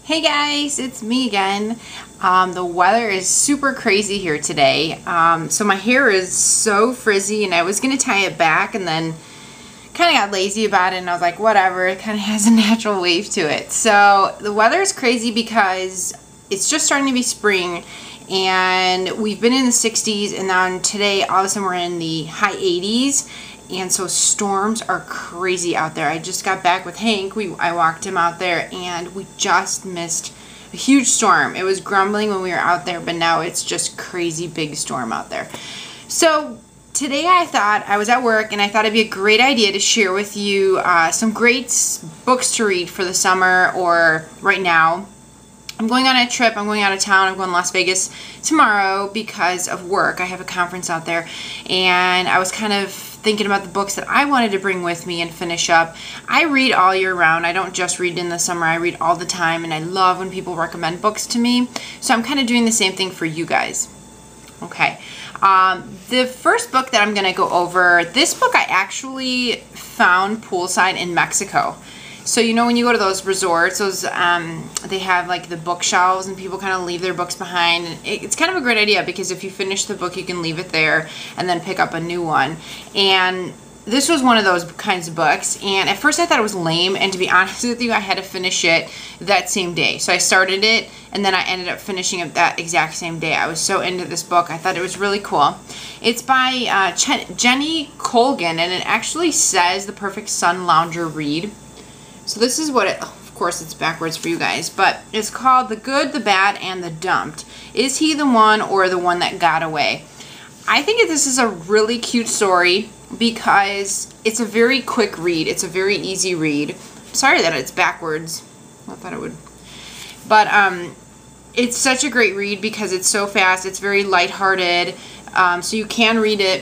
Hey guys, it's me again. The weather is super crazy here today. So my hair is so frizzy and I was going to tie it back and then kind of got lazy about it and I was like, whatever, it kind of has a natural wave to it. So the weather is crazy because it's just starting to be spring and we've been in the 60s and then today all of a sudden we're in the high 80s. And so storms are crazy out there. I just got back with Hank. I walked him out there and we just missed a huge storm. It was grumbling when we were out there, but now it's just crazy big storm out there. So today I thought, I was at work and I thought it'd be a great idea to share with you some great books to read for the summer or right now. I'm going on a trip. I'm going out of town. I'm going to Las Vegas tomorrow because of work. I have a conference out there and I was kind of thinking about the books that I wanted to bring with me and finish up. I read all year round. I don't just read in the summer. I read all the time and I love when people recommend books to me. So I'm kind of doing the same thing for you guys. Okay. The first book that I'm going to go over, this book I actually found poolside in Mexico. So you know when you go to those resorts, those they have like the bookshelves and people kind of leave their books behind. It's kind of a great idea because if you finish the book, you can leave it there and then pick up a new one. And this was one of those kinds of books. And at first I thought it was lame. And to be honest with you, I had to finish it that same day. So I started it and then I ended up finishing it that exact same day. I was so into this book. I thought it was really cool. It's by Jenny Colgan and it actually says The Perfect Sun Lounger Read. So this is what it, of course it's backwards for you guys, but it's called The Good, the Bad, and the Dumped. Is he the one or the one that got away? I think this is a really cute story because it's a very quick read. It's a very easy read. Sorry that it's backwards. I thought it would. But it's such a great read because it's so fast. It's very lighthearted. So you can read it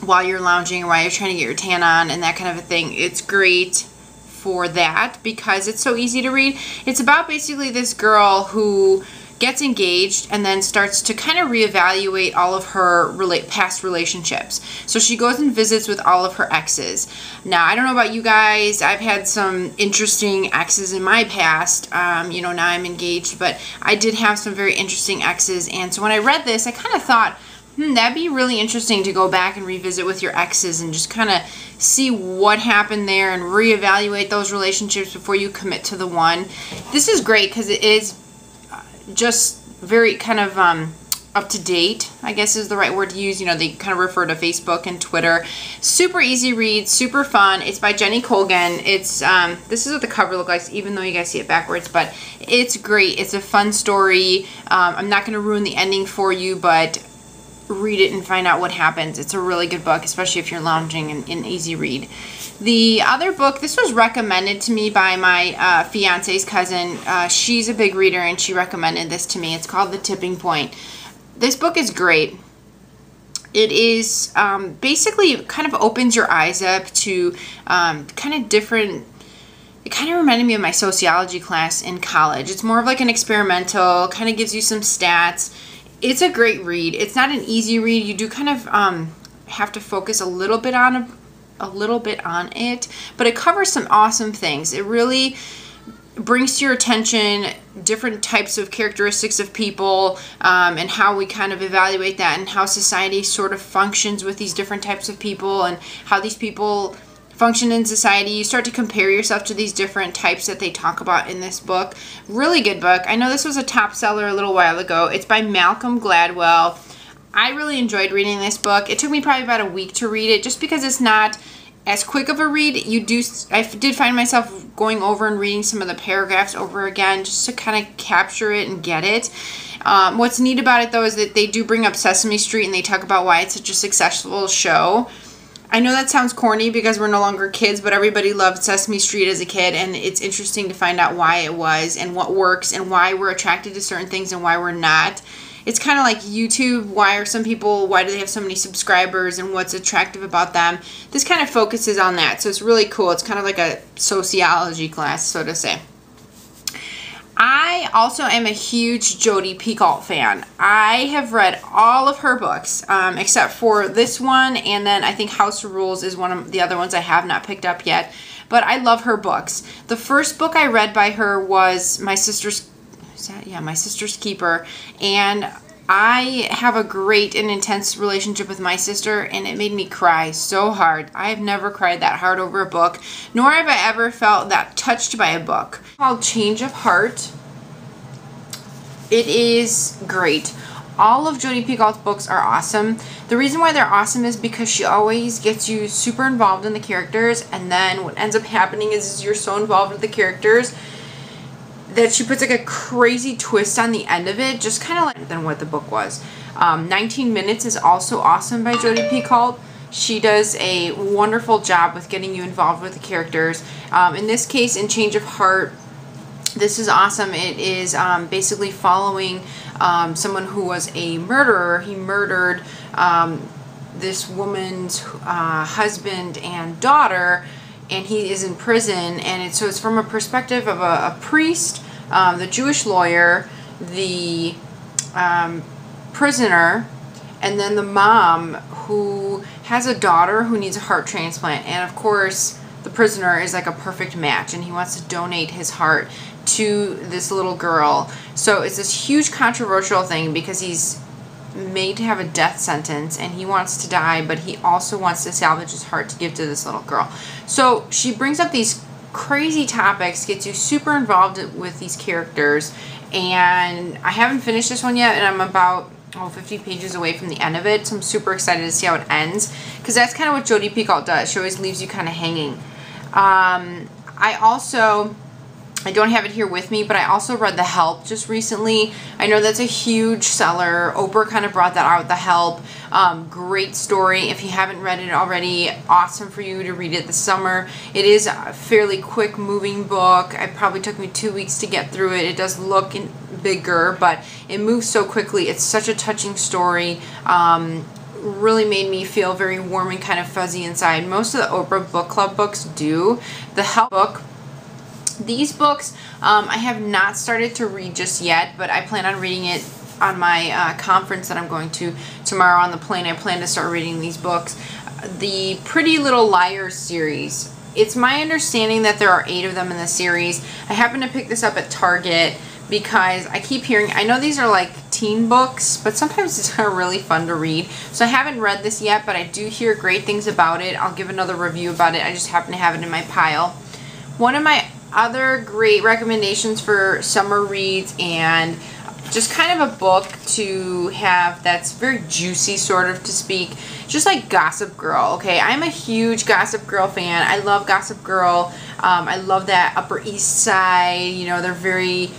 while you're lounging or while you're trying to get your tan on and that kind of a thing. It's great for that because it's so easy to read. It's about basically this girl who gets engaged and then starts to kind of reevaluate all of her past relationships. So she goes and visits with all of her exes. Now, I don't know about you guys. I've had some interesting exes in my past. You know, now I'm engaged, but I did have some very interesting exes. And so when I read this, I kind of thought, that'd be really interesting to go back and revisit with your exes and just kind of see what happened there and reevaluate those relationships before you commit to the one. This is great because it is just very kind of up to date, I guess is the right word to use. You know, they kind of refer to Facebook and Twitter. Super easy read, super fun. It's by Jenny Colgan. It's this is what the cover looks like, even though you guys see it backwards, but it's great. It's a fun story. I'm not going to ruin the ending for you, but read it and find out what happens. It's a really good book, especially if you're lounging and an easy read. The other book, this was recommended to me by my fiance's cousin. She's a big reader and she recommended this to me. It's called The Tipping Point. This book is great. It is basically kind of opens your eyes up to kind of different. It kind of reminded me of my sociology class in college. It's more of like an experimental, kind of gives you some stats. It's a great read. It's not an easy read. You do kind of have to focus a little bit on it, but it covers some awesome things. It really brings to your attention different types of characteristics of people and how we kind of evaluate that and how society sort of functions with these different types of people and how these people function in society. You start to compare yourself to these different types that they talk about in this book. Really good book. I know this was a top seller a little while ago. It's by Malcolm Gladwell. I really enjoyed reading this book. It took me probably about a week to read it just because it's not as quick of a read. I did find myself going over and reading some of the paragraphs over again just to kind of capture it and get it. What's neat about it though is that they do bring up Sesame Street and they talk about why it's such a successful show. I know that sounds corny because we're no longer kids, but everybody loved Sesame Street as a kid, and it's interesting to find out why it was and what works and why we're attracted to certain things and why we're not. It's kind of like YouTube. Why do they have so many subscribers and what's attractive about them? This kind of focuses on that, so it's really cool. It's kind of like a sociology class, so to say. I also am a huge Jodi Picoult fan. I have read all of her books, except for this one, and then I think House of Rules is one of the other ones I have not picked up yet. But I love her books. The first book I read by her was My Sister's Keeper, and I have a great and intense relationship with my sister, and it made me cry so hard. I have never cried that hard over a book, nor have I ever felt that touched by a book. Called Change of Heart. It is great. All of Jodi Picoult's books are awesome. The reason why they're awesome is because she always gets you super involved in the characters, and then what ends up happening is you're so involved with the characters that she puts like a crazy twist on the end of it, just kind of like than what the book was. 19 Minutes is also awesome by Jodi Picoult. She does a wonderful job with getting you involved with the characters. In this case, in Change of Heart, this is awesome. It is basically following someone who was a murderer. He murdered this woman's husband and daughter, and he is in prison. And so it's from a perspective of a priest, the Jewish lawyer, the prisoner, and then the mom who has a daughter who needs a heart transplant. And of course, the prisoner is like a perfect match, and he wants to donate his heart to this little girl. So it's this huge controversial thing because he's made to have a death sentence and he wants to die, but he also wants to salvage his heart to give to this little girl. So she brings up these crazy topics, gets you super involved with these characters, and I haven't finished this one yet, and I'm about 50 pages away from the end of it, so I'm super excited to see how it ends, because that's kind of what Jodi Picoult does. She always leaves you kind of hanging. I don't have it here with me, but I also read The Help just recently. I know that's a huge seller. Oprah kind of brought that out, The Help. Great story. If you haven't read it already, awesome for you to read it this summer. It is a fairly quick moving book. It probably took me 2 weeks to get through it. It does look bigger, but it moves so quickly. It's such a touching story. Really made me feel very warm and kind of fuzzy inside. Most of the Oprah Book Club books do. The Help book, these books I have not started to read just yet, but I plan on reading it on my conference that I'm going to tomorrow on the plane. I plan to start reading these books. The Pretty Little Liars series. It's my understanding that there are 8 of them in the series. I happen to pick this up at Target because I keep hearing, I know these are like teen books, but sometimes it's really fun to read. So I haven't read this yet, but I do hear great things about it. I'll give another review about it. I just happen to have it in my pile. One of my other great recommendations for summer reads, and just kind of a book to have that's very juicy, sort of to speak, just like Gossip Girl. Okay, I'm a huge Gossip Girl fan. I love Gossip Girl. I love that Upper East Side, you know, they're very,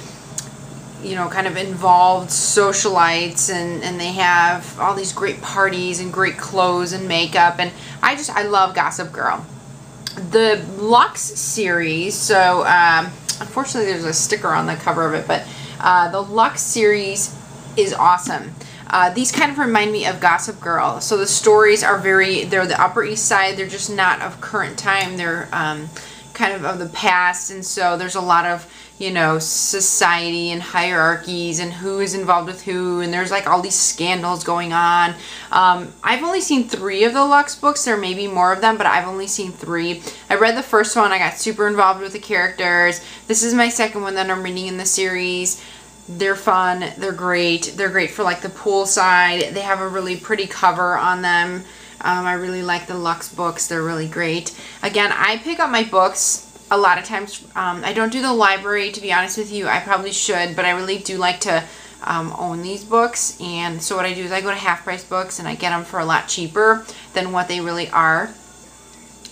you know, kind of involved socialites, and they have all these great parties and great clothes and makeup, and I love Gossip Girl. The Lux series, so unfortunately there's a sticker on the cover of it, but the Lux series is awesome. These kind of remind me of Gossip Girl. So the stories are they're the Upper East Side, they're just not of current time, they're kind of the past, and so there's a lot of, you know, society and hierarchies and who is involved with who, and there's like all these scandals going on. I've only seen 3 of the Lux books. There may be more of them, but I've only seen 3. I read the first one. I got super involved with the characters. This is my second one that I'm reading in the series. They're fun. They're great. They're great for like the poolside. They have a really pretty cover on them. I really like the Lux books. They're really great. Again, I pick up my books a lot of times. I don't do the library, to be honest with you. I probably should, but I really do like to own these books. And so what I do is I go to Half Price Books and I get them for a lot cheaper than what they really are.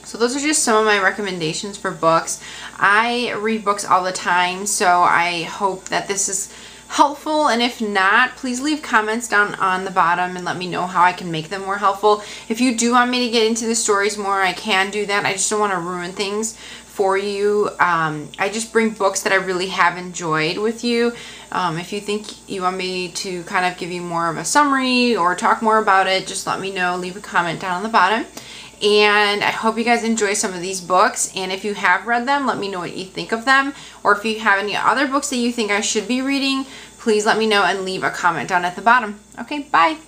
So those are just some of my recommendations for books. I read books all the time, so I hope that this is helpful, and if not, please leave comments down on the bottom and let me know how I can make them more helpful. If you do want me to get into the stories more, I can do that. I just don't want to ruin things for you. I just bring books that I really have enjoyed with you. If you think you want me to kind of give you more of a summary or talk more about it, just let me know. Leave a comment down on the bottom. And I hope you guys enjoy some of these books. And if you have read them, let me know what you think of them. Or if you have any other books that you think I should be reading, please let me know and leave a comment down at the bottom. Okay, bye.